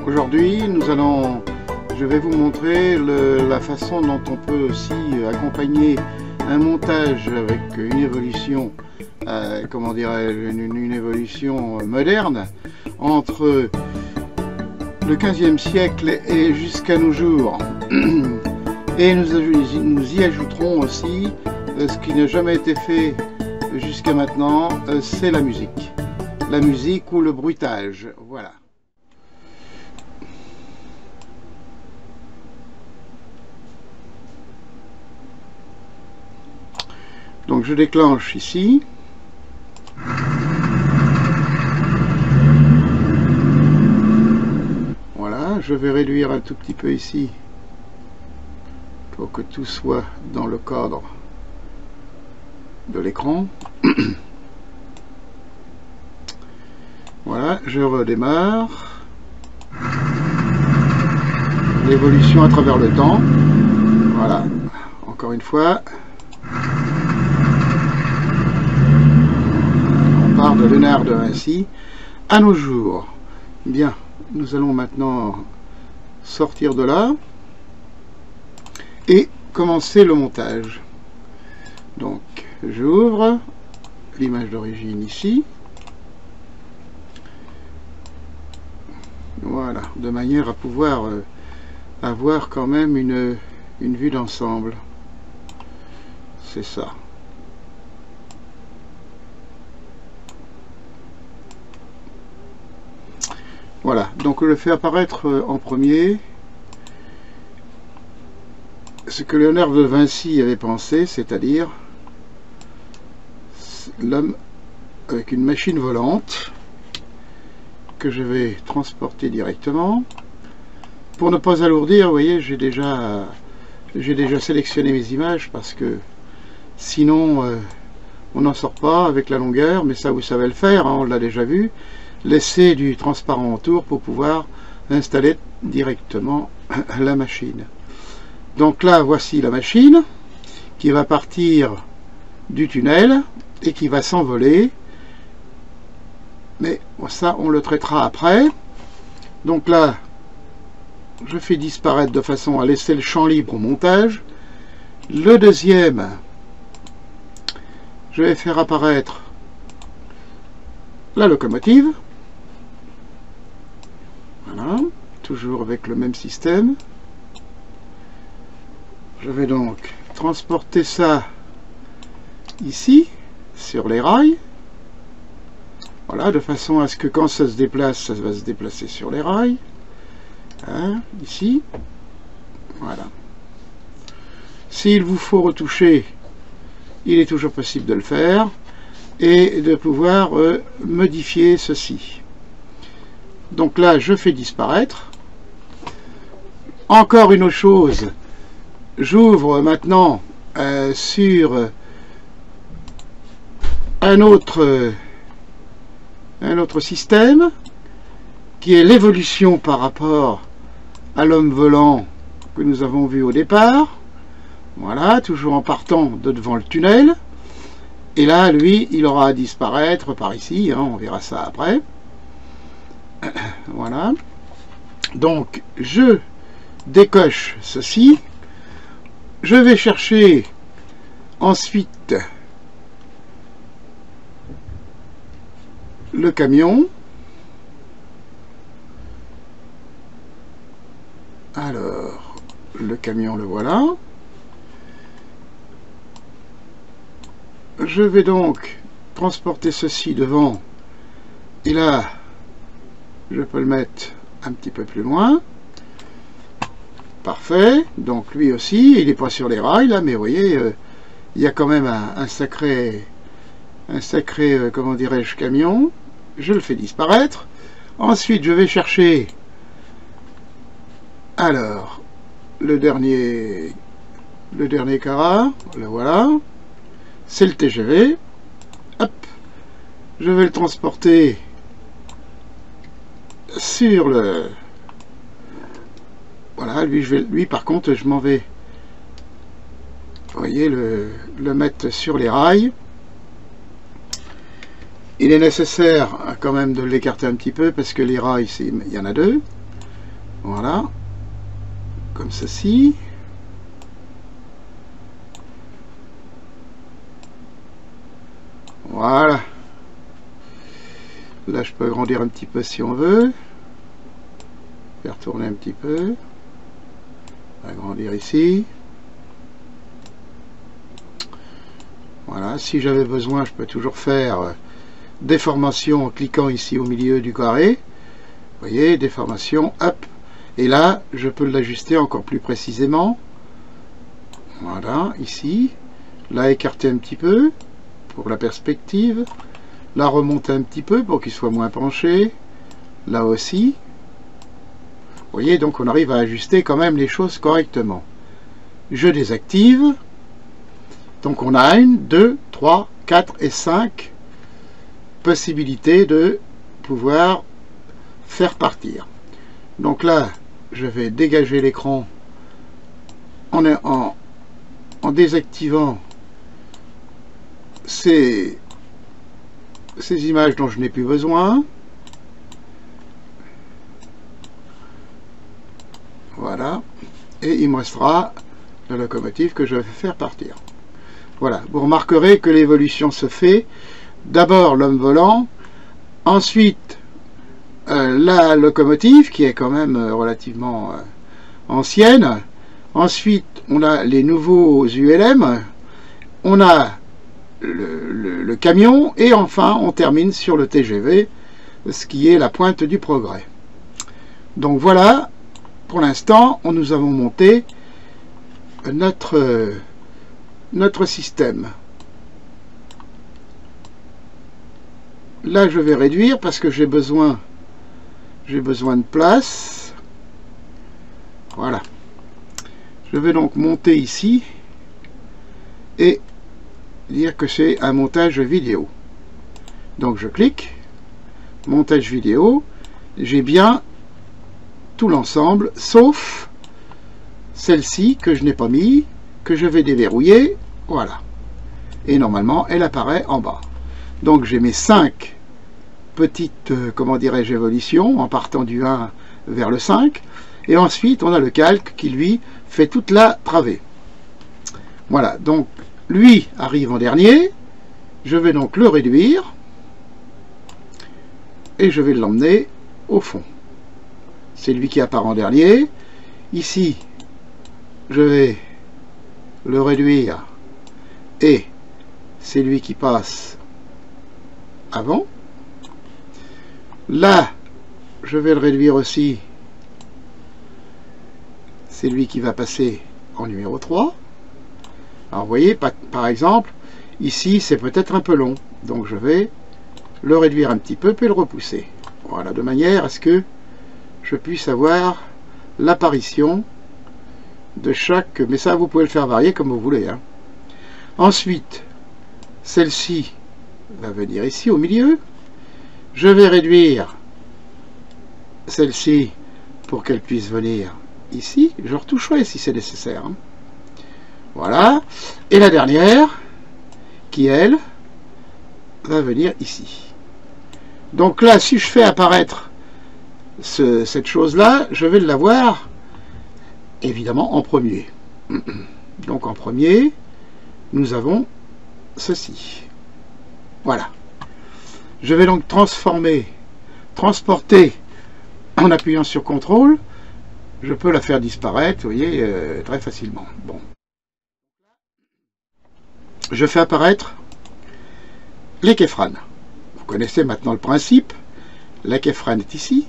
Aujourd'hui, je vais vous montrer la façon dont on peut aussi accompagner un montage avec une évolution, comment dirais-je, une évolution moderne entre le 15e siècle et jusqu'à nos jours. Et nous y ajouterons aussi ce qui n'a jamais été fait jusqu'à maintenant, c'est la musique. La musique ou le bruitage, voilà. Donc je déclenche ici. Voilà, je vais réduire un tout petit peu ici pour que tout soit dans le cadre de l'écran. Voilà, je redémarre. L'évolution à travers le temps. Voilà, encore une fois. On part de Léonard de Vinci à nos jours. Bien, nous allons maintenant sortir de là et commencer le montage. Donc, j'ouvre l'image d'origine ici. Voilà, de manière à pouvoir avoir quand même une vue d'ensemble. C'est ça. Voilà, donc je le fais apparaître en premier ce que Léonard de Vinci avait pensé, c'est-à-dire l'homme avec une machine volante que je vais transporter directement. Pour ne pas alourdir, vous voyez, j'ai déjà sélectionné mes images parce que sinon on n'en sort pas avec la longueur, mais ça vous savez le faire, hein, on l'a déjà vu. Laisser du transparent autour pour pouvoir installer directement la machine. Donc là, voici la machine qui va partir du tunnel et qui va s'envoler. Mais ça, on le traitera après. Donc là, je fais disparaître de façon à laisser le champ libre au montage. Le deuxième, je vais faire apparaître la locomotive. Voilà, toujours avec le même système. Je vais donc transporter ça ici, sur les rails. Voilà, de façon à ce que quand ça se déplace, ça va se déplacer sur les rails. Hein, ici. Voilà. S'il vous faut retoucher, il est toujours possible de le faire. Et de pouvoir modifier ceci. Donc là, je fais disparaître. Encore une autre chose, j'ouvre maintenant sur un autre système qui est l'évolution par rapport à l'homme volant que nous avons vu au départ. Voilà, toujours en partant de devant le tunnel. Et là, lui, il aura à disparaître par ici, hein, on verra ça après. Voilà. Donc, je décoche ceci. Je vais chercher ensuite le camion. Alors, le camion, le voilà. Je vais donc transporter ceci devant. Et là, je peux le mettre un petit peu plus loin. Parfait. Donc lui aussi, il n'est pas sur les rails là, mais vous voyez, il y a quand même un sacré, comment dirais-je, camion. Je le fais disparaître. Ensuite, je vais chercher, alors, le dernier carat, le voilà. C'est le TGV. Hop. Je vais le transporter sur le... Voilà, lui par contre, je m'en vais, vous voyez, le mettre sur les rails. Il est nécessaire quand même de l'écarter un petit peu parce que les rails, ici, il y en a deux. Voilà. Comme ceci. Voilà. Là, je peux agrandir un petit peu si on veut. Faire tourner un petit peu. Agrandir ici. Voilà. Si j'avais besoin, je peux toujours faire déformation en cliquant ici au milieu du carré. Vous voyez, déformation, hop. Et là, je peux l'ajuster encore plus précisément. Voilà, ici. Là, écarter un petit peu pour la perspective. Là, remonter un petit peu pour qu'il soit moins penché. Là aussi. Vous voyez, donc on arrive à ajuster quand même les choses correctement. Je désactive. Donc on a 1, 2, 3, 4 et 5 possibilités de pouvoir faire partir. Donc là, je vais dégager l'écran en désactivant ces images dont je n'ai plus besoin. Voilà. Et il me restera la locomotive que je vais faire partir. Voilà. Vous remarquerez que l'évolution se fait. D'abord l'homme volant, ensuite la locomotive qui est quand même relativement ancienne, ensuite on a les nouveaux ULM, on a le camion et enfin on termine sur le TGV, ce qui est la pointe du progrès. Donc voilà, pour l'instant nous avons monté notre système. Là, je vais réduire parce que j'ai besoin de place. Voilà. Je vais donc monter ici et dire que c'est un montage vidéo. Donc je clique, montage vidéo, j'ai bien tout l'ensemble, sauf celle-ci que je n'ai pas mis, que je vais déverrouiller. Voilà. Et normalement, elle apparaît en bas. Donc j'ai mes 5 petites, comment dirais-je, évolutions, en partant du 1 vers le 5. Et ensuite, on a le calque qui, lui, fait toute la travée. Voilà, donc lui arrive en dernier. Je vais donc le réduire. Et je vais l'emmener au fond. C'est lui qui apparaît en dernier. Ici, je vais le réduire. Et c'est lui qui passe avant. Là, je vais le réduire aussi. C'est lui qui va passer en numéro 3. Alors, vous voyez, par exemple, ici, c'est peut-être un peu long. Donc, je vais le réduire un petit peu, puis le repousser. Voilà, de manière à ce que je puisse avoir l'apparition de chaque... Mais ça, vous pouvez le faire varier comme vous voulez. Hein. Ensuite, celle-ci va venir ici au milieu. Je vais réduire celle-ci pour qu'elle puisse venir ici. Je retoucherai si c'est nécessaire. Hein. Voilà. Et la dernière, qui elle, va venir ici. Donc là, si je fais apparaître cette chose-là, je vais l'avoir évidemment en premier. Donc en premier, nous avons ceci. Voilà. Je vais donc transporter en appuyant sur CTRL. Je peux la faire disparaître, vous voyez, très facilement. Bon. Je fais apparaître les kéfranes. Vous connaissez maintenant le principe. La kéfrane est ici.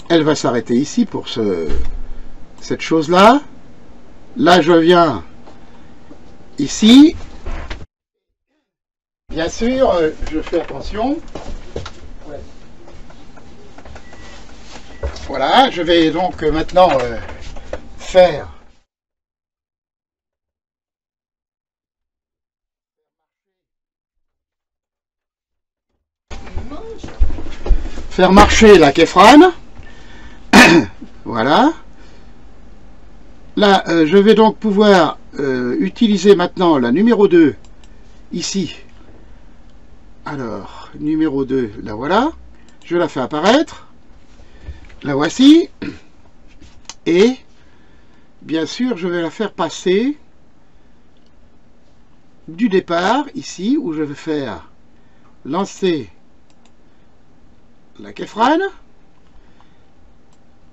Elle va s'arrêter ici pour cette chose-là. Là, je viens ici. Bien sûr, je fais attention. Ouais. Voilà, je vais donc maintenant faire marcher la kéfrane. Voilà. Là, je vais donc pouvoir utiliser maintenant la numéro 2 ici Alors, numéro 2, la voilà. Je la fais apparaître. La voici. Et, bien sûr, je vais la faire passer du départ, ici, où je vais faire lancer la Kefran.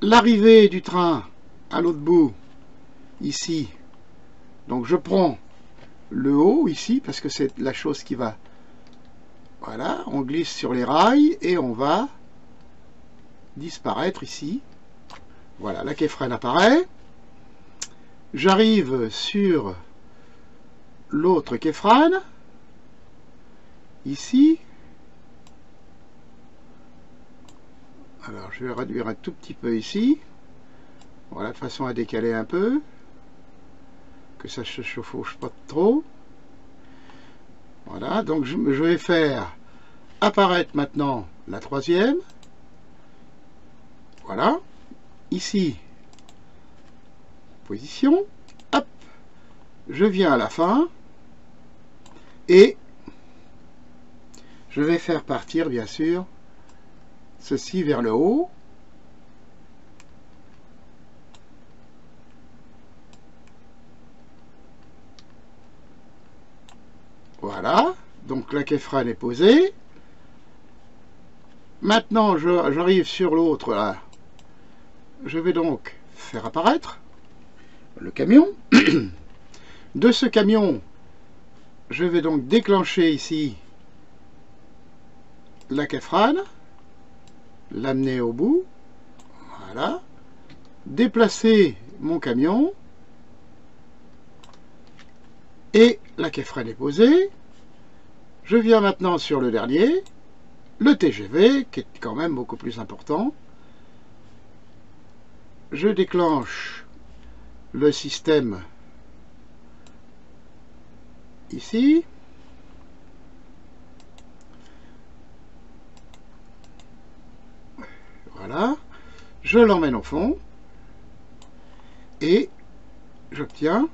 L'arrivée du train à l'autre bout, ici. Donc, je prends le haut, ici, parce que c'est la chose qui va... Voilà, on glisse sur les rails et on va disparaître ici. Voilà, la Kefren apparaît. J'arrive sur l'autre Kefren, ici. Alors, je vais réduire un tout petit peu ici. Voilà, de façon à décaler un peu. Que ça ne se chevauche pas trop. Voilà, donc je vais faire apparaître maintenant la troisième. Voilà, ici, position, hop, je viens à la fin et je vais faire partir bien sûr ceci vers le haut. Voilà, donc la Kefren est posée. Maintenant, j'arrive sur l'autre là. Je vais donc faire apparaître le camion. De ce camion, je vais donc déclencher ici la Kefren, l'amener au bout. Voilà. Déplacer mon camion. Et la Kefren est posée. Je viens maintenant sur le dernier, le TGV, qui est quand même beaucoup plus important. Je déclenche le système ici. Voilà. Je l'emmène au fond. Et j'obtiens...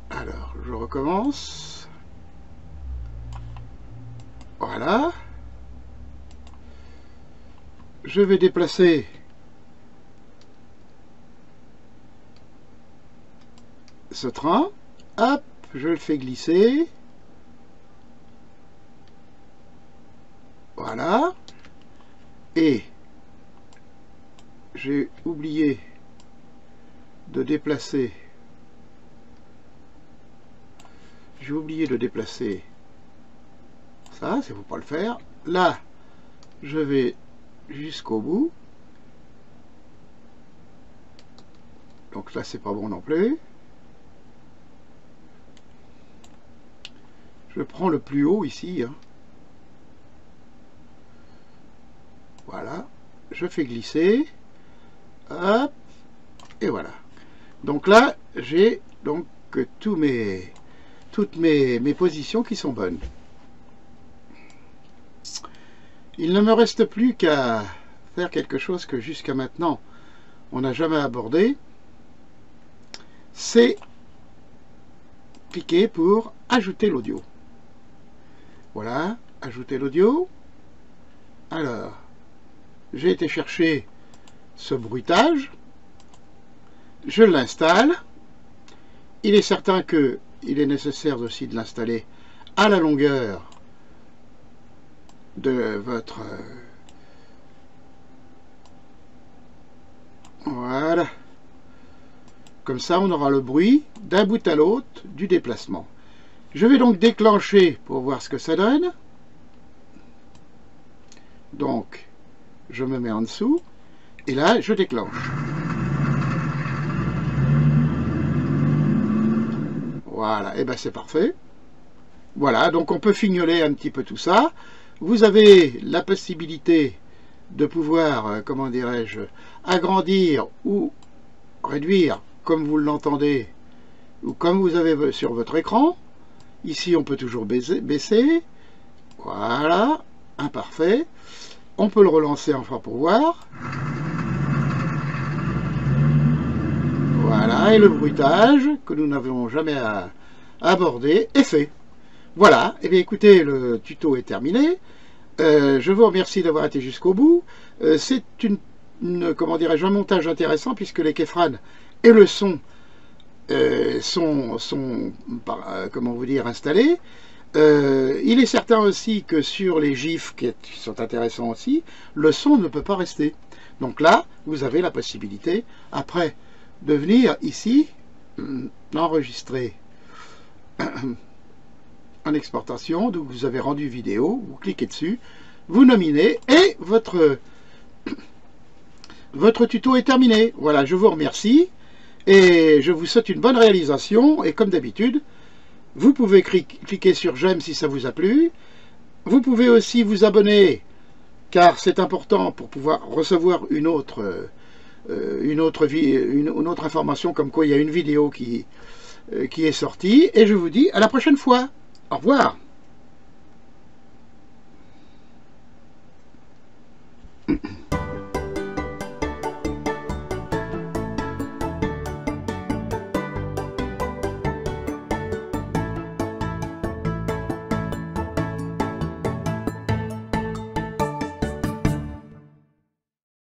Alors, je recommence. Voilà. Je vais déplacer ce train. Hop, je le fais glisser. Voilà. Et j'ai oublié de déplacer... J'ai oublié de déplacer ça, il ne faut pas le faire. Là, je vais jusqu'au bout. Donc là, c'est pas bon non plus. Je prends le plus haut ici. Hein. Voilà. Je fais glisser. Hop. Et voilà. Donc là, j'ai donc toutes mes positions qui sont bonnes. Il ne me reste plus qu'à faire quelque chose que jusqu'à maintenant on n'a jamais abordé. C'est cliquer pour ajouter l'audio. Voilà, ajouter l'audio. Alors, j'ai été chercher ce bruitage. Je l'installe. Il est certain que il est nécessaire aussi de l'installer à la longueur de votre... Voilà. Comme ça, on aura le bruit d'un bout à l'autre du déplacement. Je vais donc déclencher pour voir ce que ça donne. Donc, je me mets en dessous. Et là, je déclenche. Voilà, et bien c'est parfait. Voilà, donc on peut fignoler un petit peu tout ça. Vous avez la possibilité de pouvoir, comment dirais-je, agrandir ou réduire comme vous l'entendez ou comme vous avez sur votre écran. Ici, on peut toujours baisser. Voilà, imparfait. On peut le relancer enfin pour voir. Voilà, et le bruitage que nous n'avons jamais abordé est fait. Voilà, et bien écoutez, le tuto est terminé. Je vous remercie d'avoir été jusqu'au bout. C'est comment dirais-je, un montage intéressant puisque les Kefran et le son sont comment vous dire, installés. Il est certain aussi que sur les GIFs qui sont intéressants aussi, le son ne peut pas rester. Donc là, vous avez la possibilité, après, de venir ici, enregistrer en exportation, donc vous avez rendu vidéo, vous cliquez dessus, vous nominez, et votre tuto est terminé. Voilà, je vous remercie, et je vous souhaite une bonne réalisation, et comme d'habitude, vous pouvez cliquer sur j'aime si ça vous a plu, vous pouvez aussi vous abonner, car c'est important pour pouvoir recevoir une autre information, comme quoi il y a une vidéo qui est sortie, et je vous dis à la prochaine fois. Au revoir.